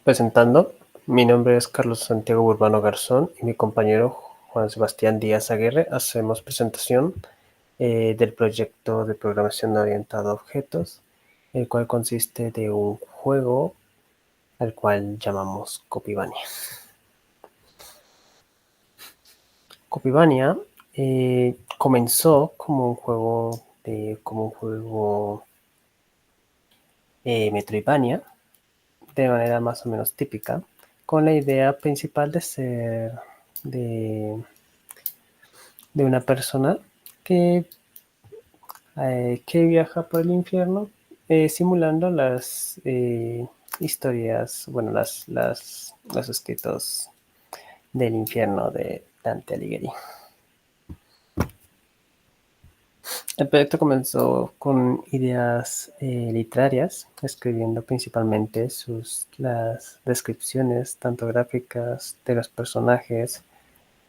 Presentando, mi nombre es Carlos Santiago Urbano Garzón y mi compañero Juan Sebastián Díaz Aguirre hacemos presentación del proyecto de programación orientada a objetos, el cual consiste de un juego al cual llamamos Copyvania. Copyvania comenzó como un juego Metroidvania, de manera más o menos típica, con la idea principal de ser de, de una persona que viaja por el infierno simulando las historias, bueno, los escritos del infierno de Dante Alighieri. El proyecto comenzó con ideas literarias, escribiendo principalmente las descripciones, tanto gráficas, de los personajes,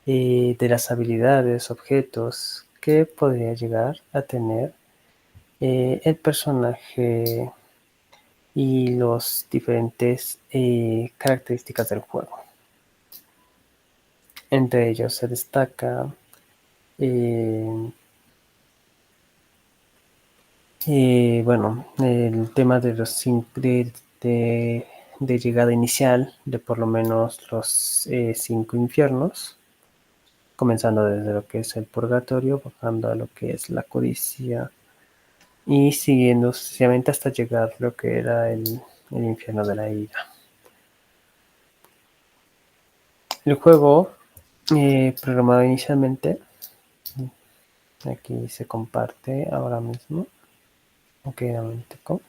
de las habilidades, objetos que podría llegar a tener el personaje y los diferentes características del juego. Entre ellos se destaca eh, bueno, el tema de los de llegada inicial de por lo menos los 5 infiernos, comenzando desde lo que es el purgatorio, bajando a lo que es la codicia y siguiendo sucesivamente hasta llegar a lo que era el infierno de la ira. El juego, programado inicialmente, aquí se comparte ahora mismo. Ok, un momento.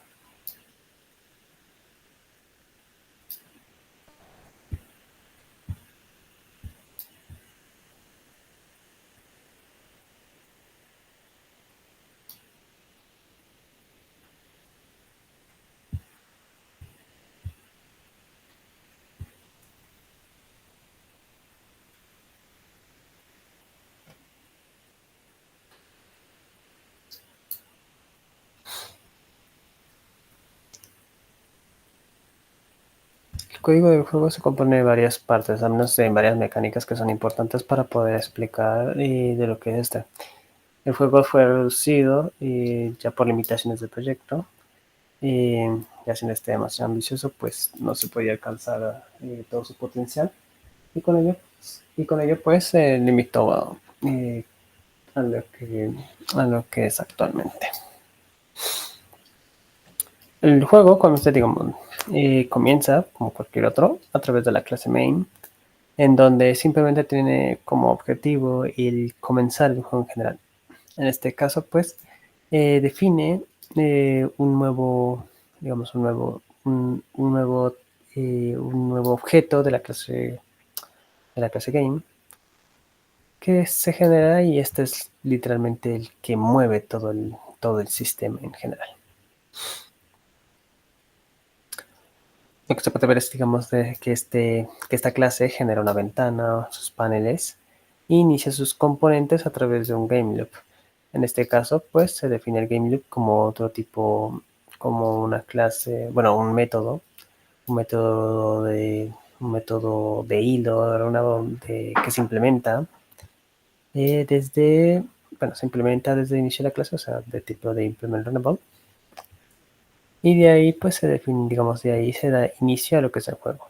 El código del juego se compone de varias partes, al menos de varias mecánicas que son importantes para poder explicar de lo que es este. El juego fue reducido ya por limitaciones del proyecto, ya sin este demasiado ambicioso, pues no se podía alcanzar todo su potencial y con ello pues se limitó a lo que es actualmente. El juego, como usted digamos, comienza como cualquier otro a través de la clase main, en donde simplemente tiene como objetivo el comenzar el juego en general. En este caso, pues, define un nuevo, digamos, un nuevo objeto de la clase game que se genera y este es literalmente el que mueve todo el sistema en general. Lo que se puede ver es, digamos, que esta clase genera una ventana, sus paneles, e inicia sus componentes a través de un game loop. En este caso, pues, se define el game loop como otro tipo, como una clase, bueno, un método de hilo, que se implementa desde, bueno, se implementa desde el inicio de la clase, o sea, de tipo de implement runnable. Y de ahí, pues, se define, digamos, de ahí se da inicio a lo que es el juego.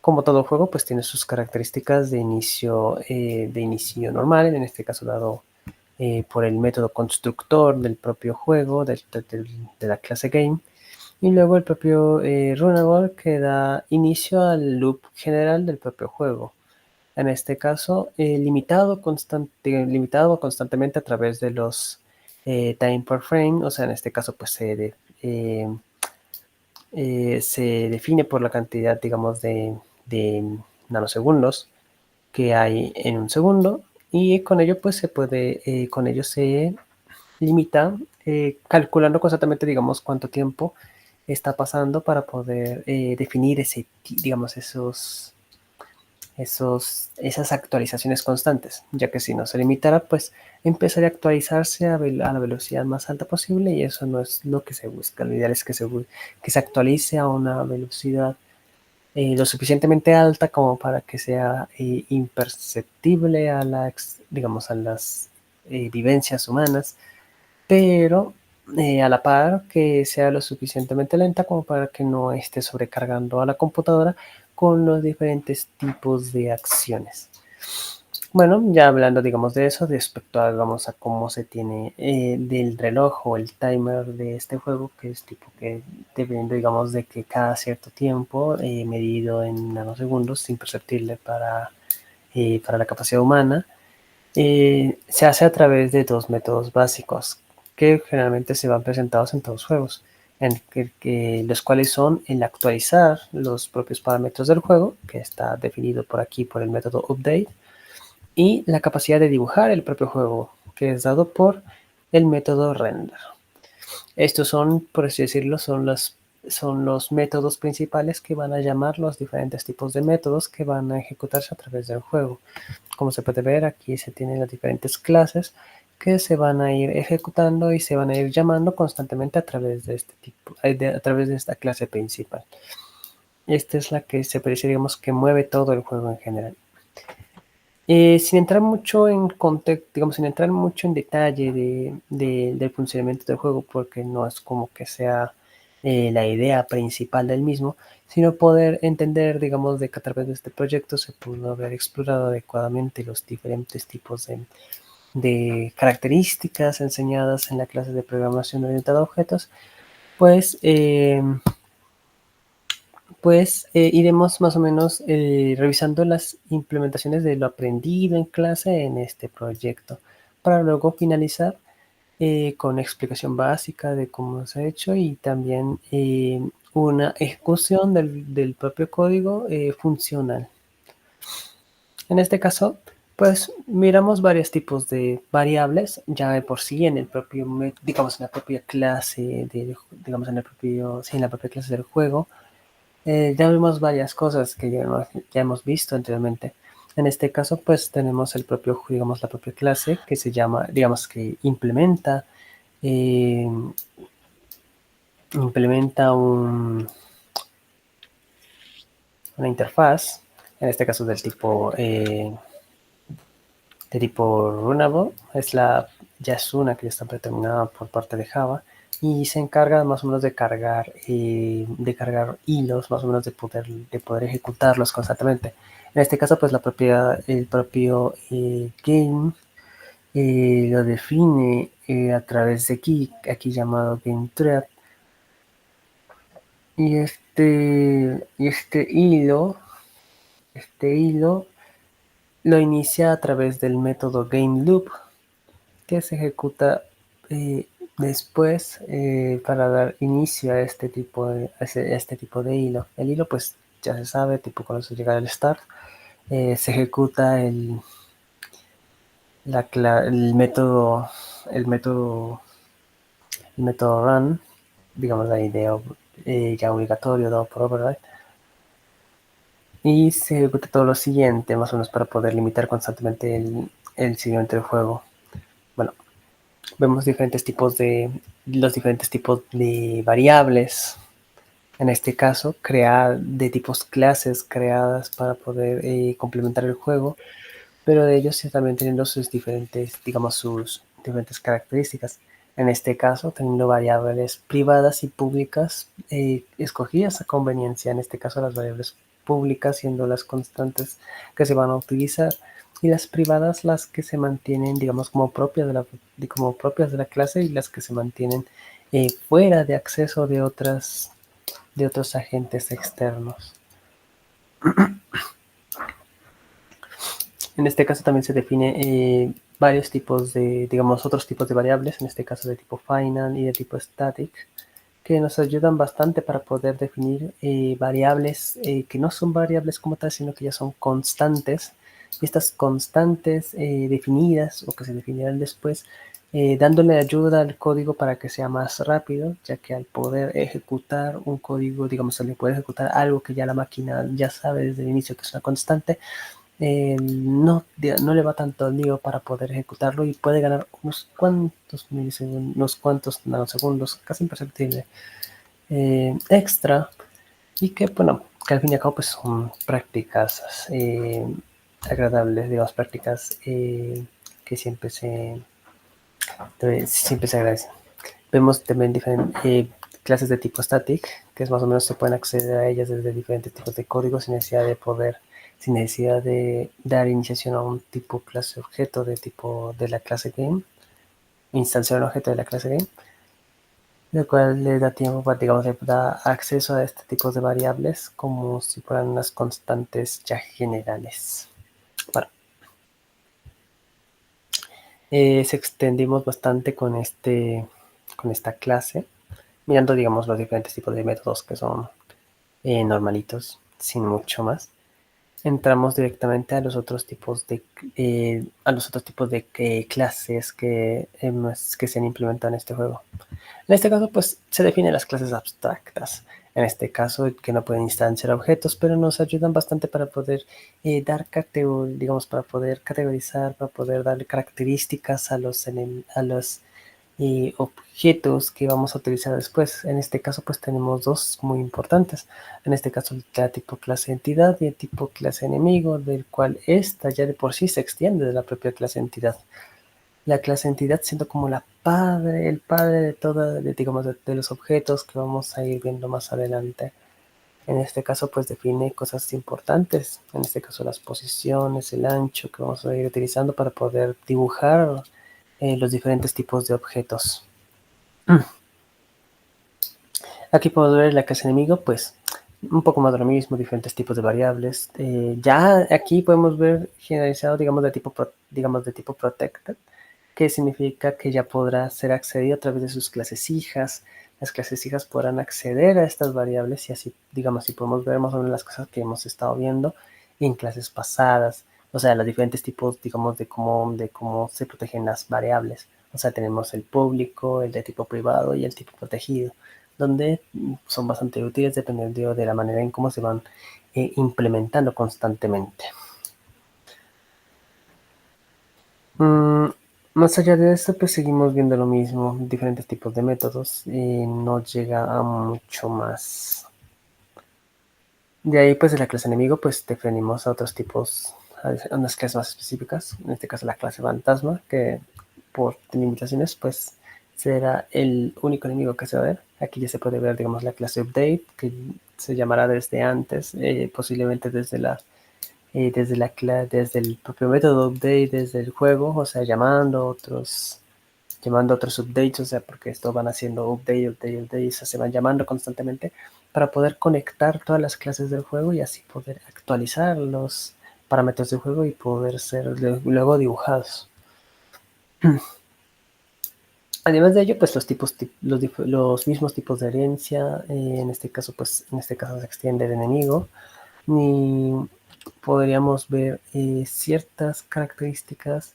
Como todo juego, pues tiene sus características de inicio normal, en este caso dado por el método constructor del propio juego, de la clase game, y luego el propio runnable que da inicio al loop general del propio juego. En este caso, limitado constantemente a través de los time per frame, o sea, en este caso, pues se define por la cantidad, digamos, de nanosegundos que hay en un segundo y con ello pues con ello se limita calculando constantemente, digamos, cuánto tiempo está pasando para poder definir digamos, esas actualizaciones constantes, ya que si no se limitara, pues empezaría a actualizarse a la velocidad más alta posible y eso no es lo que se busca. Lo ideal es que se actualice a una velocidad lo suficientemente alta como para que sea imperceptible a digamos, a las vivencias humanas, pero a la par que sea lo suficientemente lenta como para que no esté sobrecargando a la computadora con los diferentes tipos de acciones. Bueno, ya hablando, digamos, de eso, respecto a, digamos, a cómo se tiene del reloj o el timer de este juego, que es tipo que dependiendo, digamos, de que cada cierto tiempo, medido en nanosegundos, imperceptible para la capacidad humana, se hace a través de dos métodos básicos que generalmente se van presentados en todos los juegos, los cuales son el actualizar los propios parámetros del juego, que está definido por aquí por el método update, y la capacidad de dibujar el propio juego, que es dado por el método render. Estos son, por así decirlo, son los métodos principales que van a llamar los diferentes tipos de métodos que van a ejecutarse a través del juego. Como se puede ver, aquí se tienen las diferentes clases que se van a ir ejecutando y se van a ir llamando constantemente a través de este tipo, a través de esta clase principal. Esta es la que se parece, digamos, que mueve todo el juego en general. Sin entrar mucho en contexto, digamos, sin entrar mucho en detalle del funcionamiento del juego, porque no es como que sea la idea principal del mismo, sino poder entender, digamos, de que a través de este proyecto se pudo haber explorado adecuadamente los diferentes tipos de características enseñadas en la clase de programación orientada a objetos, pues iremos más o menos revisando las implementaciones de lo aprendido en clase en este proyecto, para luego finalizar con explicación básica de cómo se ha hecho y también una ejecución del propio código funcional. En este caso, pues miramos varios tipos de variables ya de por sí en el propio, digamos, en la propia clase, digamos, en la propia clase del juego. Ya vimos varias cosas que ya hemos visto anteriormente. En este caso, pues tenemos el propio, digamos, la propia clase que se llama, digamos, que eh, implementa una interfaz, en este caso de tipo Runnable, ya es una que ya está predeterminada por parte de Java y se encarga más o menos de cargar hilos, más o menos de poder ejecutarlos constantemente. En este caso, pues el propio game lo define a través de aquí llamado GameThread, y este hilo lo inicia a través del método GameLoop, que se ejecuta eh, después para dar inicio a este tipo de hilo. El hilo, pues ya se sabe, tipo cuando se llega al start, se ejecuta el método, el método, el método run, digamos ahí ya obligatorio, dado por override, y se ejecuta todo lo siguiente, más o menos para poder limitar constantemente el seguimiento del juego. Bueno, vemos los diferentes tipos de variables, en este caso, de tipos clases creadas para poder complementar el juego, pero de ellos sí también teniendo sus diferentes, digamos, sus diferentes características. En este caso, teniendo variables privadas y públicas escogidas a conveniencia. En este caso, las variables públicas siendo las constantes que se van a utilizar y las privadas las que se mantienen, digamos, como propias de la clase y las que se mantienen fuera de acceso de otros agentes externos. En este caso también se define varios tipos digamos, otros tipos de variables, en este caso de tipo final y de tipo static, que nos ayudan bastante para poder definir variables que no son variables como tal, sino que ya son constantes. Y estas constantes definidas o que se definirán después, dándole ayuda al código para que sea más rápido, ya que al poder ejecutar un código, digamos, se le puede ejecutar algo que ya la máquina ya sabe desde el inicio que es una constante, no le va tanto lío para poder ejecutarlo y puede ganar unos cuantos milisegundos, unos cuantos nanosegundos, casi imperceptible, extra, y que, bueno, que al fin y al cabo pues son prácticas agradables, digamos, prácticas que siempre se agradecen. Vemos también diferentes clases de tipo static, que es más o menos se pueden acceder a ellas desde diferentes tipos de códigos sin necesidad de dar iniciación a un tipo clase objeto de tipo de la clase game, instanciar un objeto de la clase game, lo cual le da tiempo para, digamos, le da acceso a este tipo de variables como si fueran unas constantes ya generales. Bueno, se extendimos bastante con esta clase, mirando, digamos, los diferentes tipos de métodos que son normalitos, sin mucho más. Entramos directamente a los otros tipos de clases que se han implementado en este juego. En este caso, pues se definen las clases abstractas. En este caso, que no pueden instanciar objetos, pero nos ayudan bastante para poder digamos, para poder categorizar, para poder darle características a los objetos que vamos a utilizar después. En este caso, pues tenemos dos muy importantes. En este caso, la tipo clase entidad y el tipo clase enemigo, del cual esta ya de por sí se extiende de la propia clase entidad. La clase entidad siendo como el padre de digamos, de los objetos que vamos a ir viendo más adelante. En este caso, pues define cosas importantes. En este caso, las posiciones, el ancho que vamos a ir utilizando para poder dibujar los diferentes tipos de objetos. Aquí podemos ver la clase enemigo, pues un poco más de lo mismo, diferentes tipos de variables. Ya aquí podemos ver generalizado, digamos, de tipo protected, que significa que ya podrá ser accedido a través de sus clases hijas. Las clases hijas podrán acceder a estas variables y así, digamos, si podemos ver más o menos las cosas que hemos estado viendo en clases pasadas. O sea, los diferentes tipos, digamos, de cómo se protegen las variables. O sea, tenemos el público, el de tipo privado y el tipo protegido, donde son bastante útiles dependiendo de la manera en cómo se van implementando constantemente. Mm, Más allá de esto, pues seguimos viendo lo mismo, diferentes tipos de métodos y no llega a mucho más. De ahí, pues de la clase enemigo, pues definimos a otros tipos, a unas clases más específicas, en este caso la clase fantasma, que por limitaciones, pues será el único enemigo que se va a ver. Aquí ya se puede ver, digamos, la clase update, que se llamará desde antes, posiblemente desde el propio método update, desde el juego, o sea, llamando a otros updates, o sea, porque esto van haciendo update, o sea, se van llamando constantemente para poder conectar todas las clases del juego y así poder actualizar los parámetros del juego y poder ser luego dibujados. Además de ello, pues los mismos tipos de herencia, en este caso se extiende el enemigo, ni podríamos ver ciertas características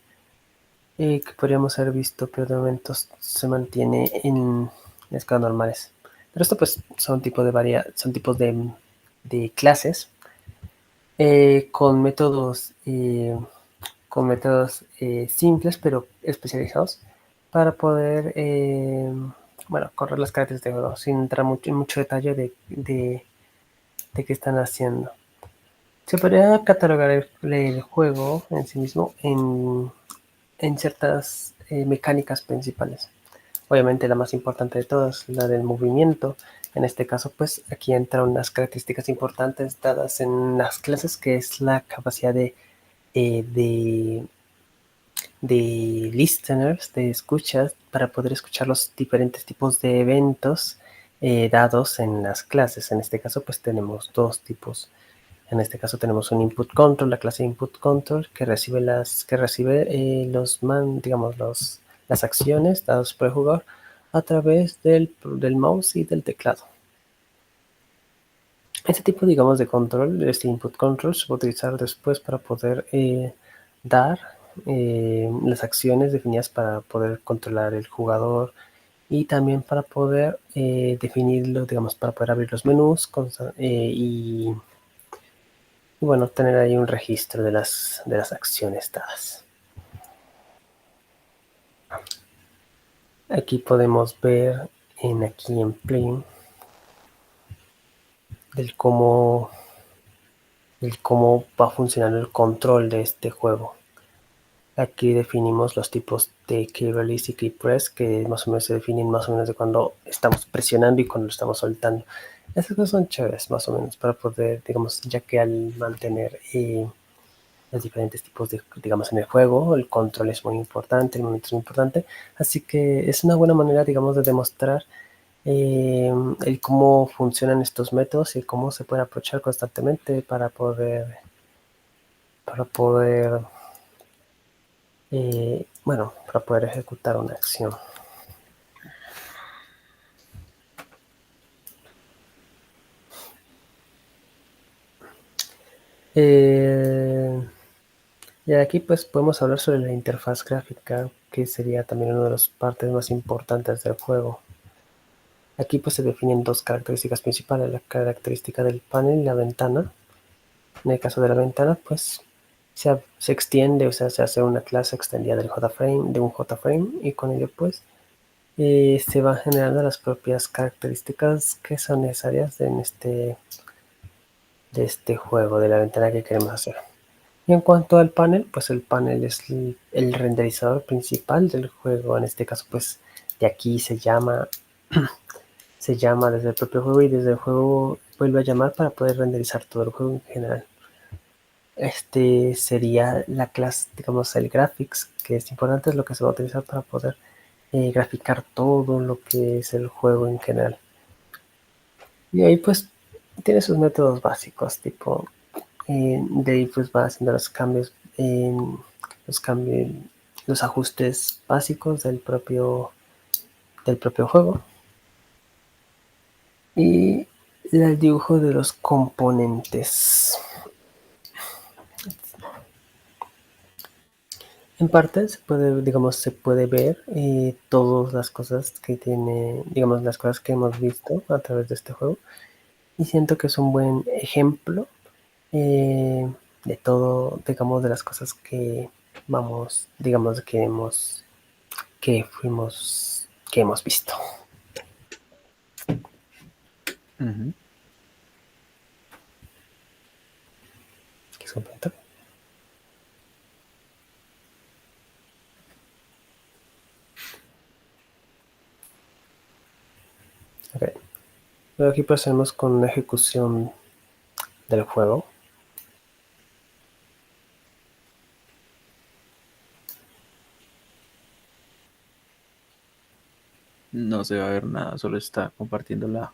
que podríamos haber visto, pero de momento se mantiene en escalas normales. Pero esto pues son tipos de clases eh, con métodos, eh, con métodos simples pero especializados para poder, bueno, correr las características de juego sin entrar en mucho detalle de qué están haciendo. Se podría catalogar el juego en sí mismo en ciertas mecánicas principales. Obviamente la más importante de todas, la del movimiento. En este caso, pues aquí entran unas características importantes dadas en las clases, que es la capacidad eh, de, de listeners, de escuchas, para poder escuchar los diferentes tipos de eventos dados en las clases. En este caso, pues tenemos dos tipos. En este caso tenemos un input control, la clase input control que recibe digamos las acciones dadas por el jugador a través del mouse y del teclado. Este tipo, digamos, de control, este input control, se puede utilizar después para poder dar las acciones definidas para poder controlar el jugador y también para poder definirlo, digamos, para poder abrir los menús y bueno, tener ahí un registro de las acciones dadas. Aquí podemos ver aquí en Play del cómo va funcionando el control de este juego. Aquí definimos los tipos de key release y key press, que más o menos se definen más o menos de cuando estamos presionando y cuando lo estamos soltando. Estas cosas son chéveres, más o menos, para poder, digamos, ya que al mantener los diferentes tipos de, digamos, en el juego, el control es muy importante, el momento es muy importante, así que es una buena manera, digamos, de demostrar el cómo funcionan estos métodos y cómo se pueden aprovechar constantemente para poder bueno, para poder ejecutar una acción. Y aquí pues podemos hablar sobre la interfaz gráfica, que sería también una de las partes más importantes del juego. Aquí pues se definen dos características principales, la característica del panel y la ventana. En el caso de la ventana pues se extiende, o sea, se hace una clase extendida del JFrame, de un JFrame, y con ello pues se van generando las propias características que son necesarias de este juego, de la ventana que queremos hacer. Y en cuanto al panel, pues el panel es el renderizador principal del juego. En este caso, pues de aquí se llama desde el propio juego, y desde el juego vuelve a llamar para poder renderizar todo el juego en general. Este sería la clase, digamos, el graphics, que es importante, es lo que se va a utilizar para poder graficar todo lo que es el juego en general. Y ahí pues tiene sus métodos básicos, tipo de ahí pues va haciendo los cambios, los ajustes básicos del propio juego, y el dibujo de los componentes. En parte se puede ver todas las cosas que tiene, digamos, las cosas que hemos visto a través de este juego, y siento que es un buen ejemplo eh, de todo, digamos, de las cosas que vamos, digamos, que hemos visto. Ujú. ¿Qué comentar? Okay. Luego aquí procedemos con una ejecución del juego. No se va a ver nada, solo está compartiendo la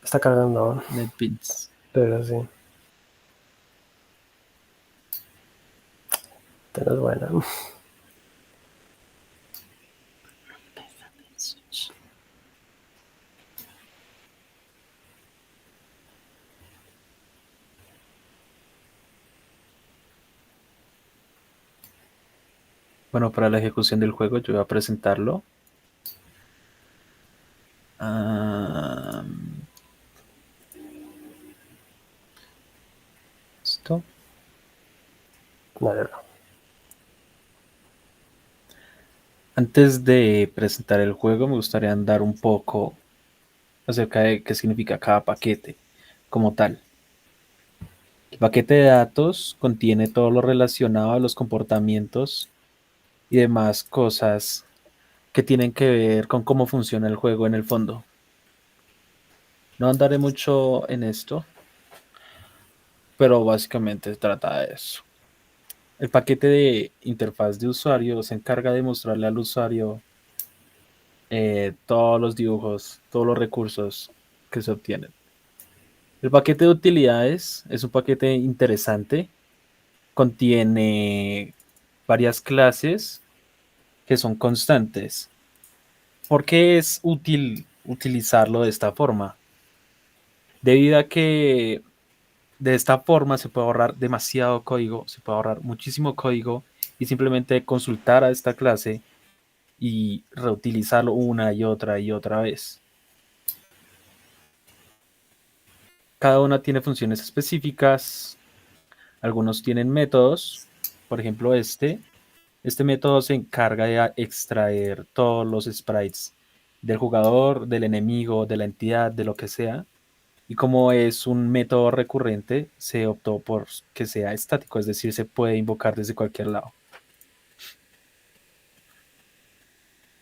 Está cargando, NetBeans. pero sí, pero es buena. Bueno, para la ejecución del juego yo voy a presentarlo. Ah, esto. No, no, no. Antes de presentar el juego, me gustaría andar un poco acerca de qué significa cada paquete como tal. El paquete de datos contiene todo lo relacionado a los comportamientos y demás cosas que tienen que ver con cómo funciona el juego en el fondo. No andaré mucho en esto, pero básicamente se trata de eso. El paquete de interfaz de usuario se encarga de mostrarle al usuario todos los dibujos, todos los recursos que se obtienen. El paquete de utilidades es un paquete interesante. Contiene varias clases que son constantes. ¿Por qué es útil utilizarlo de esta forma? Debido a que de esta forma se puede ahorrar demasiado código, se puede ahorrar muchísimo código y simplemente consultar a esta clase y reutilizarlo una y otra vez. Cada una tiene funciones específicas, algunos tienen métodos, por ejemplo este método se encarga de extraer todos los sprites del jugador, del enemigo, de la entidad, de lo que sea, Y como es un método recurrente, se optó por que sea estático, es decir, se puede invocar desde cualquier lado.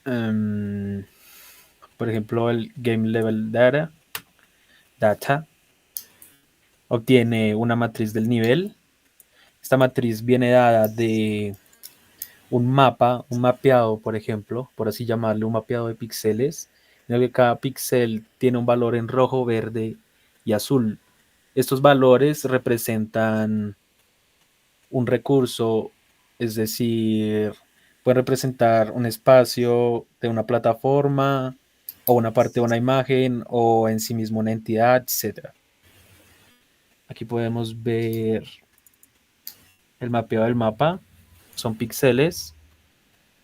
Em, por ejemplo, el Game Level Data obtiene una matriz del nivel. Esta matriz viene dada de un mapa, un mapeado, por ejemplo, por así llamarlo, un mapeado de píxeles, en el que cada píxel tiene un valor en rojo, verde y azul. Estos valores representan un recurso, es decir, puede representar un espacio de una plataforma o una parte de una imagen o en sí mismo una entidad, etcétera. Aquí podemos ver el mapeo del mapa, son píxeles.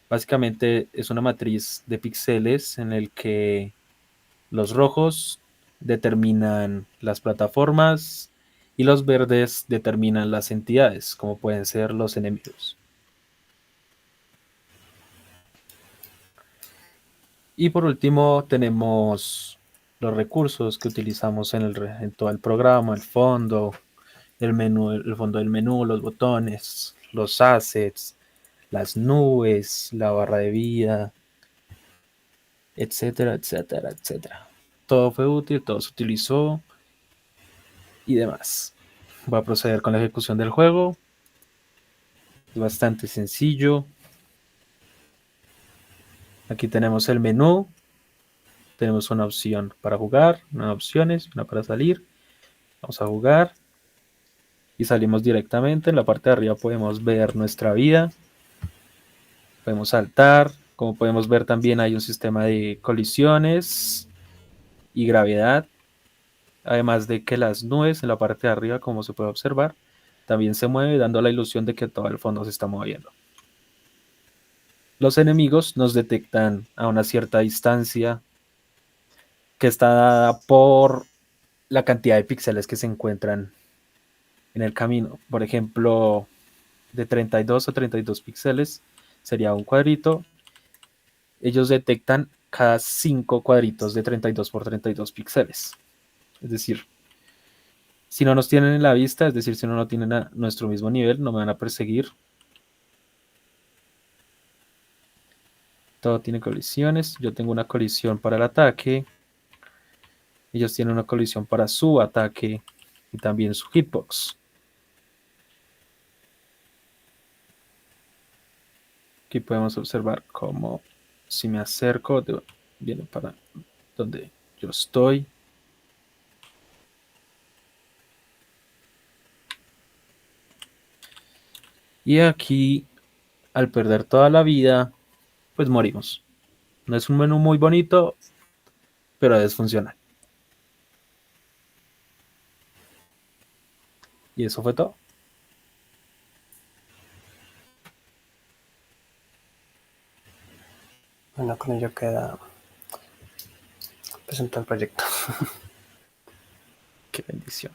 Básicamente es una matriz de píxeles en el que los rojos determinan las plataformas y los verdes determinan las entidades, como pueden ser los enemigos. Y por último tenemos los recursos que utilizamos en todo el programa, el fondo, el menú, el fondo del menú, los botones, los assets, las nubes, la barra de vida, etcétera, etcétera, etcétera. Todo fue útil, todo se utilizó y demás. Voy a proceder con la ejecución del juego. Es bastante sencillo. Aquí tenemos el menú. Tenemos una opción para jugar, una opciones, una para salir. Vamos a jugar y salimos directamente. En la parte de arriba podemos ver nuestra vida. Podemos saltar. Como podemos ver también hay un sistema de colisiones y gravedad. Además de que las nubes en la parte de arriba, como se puede observar, también se mueve dando la ilusión de que todo el fondo se está moviendo. Los enemigos nos detectan a una cierta distancia que está dada por la cantidad de píxeles que se encuentran en el camino. Por ejemplo, de 32 a 32 píxeles sería un cuadrito. Ellos detectan cada 5 cuadritos de 32 por 32 píxeles. Es decir, si no nos tienen en la vista, es decir, si no tienen a nuestro mismo nivel, no me van a perseguir. Todo tiene colisiones. Yo tengo una colisión para el ataque. Ellos tienen una colisión para su ataque y también su hitbox. Aquí podemos observar cómo si me acerco, viene para donde yo estoy. Y aquí, al perder toda la vida, pues morimos. No es un menú muy bonito, pero es funcional. Y eso fue todo. Bueno, con ello queda presentado el proyecto. Qué bendición.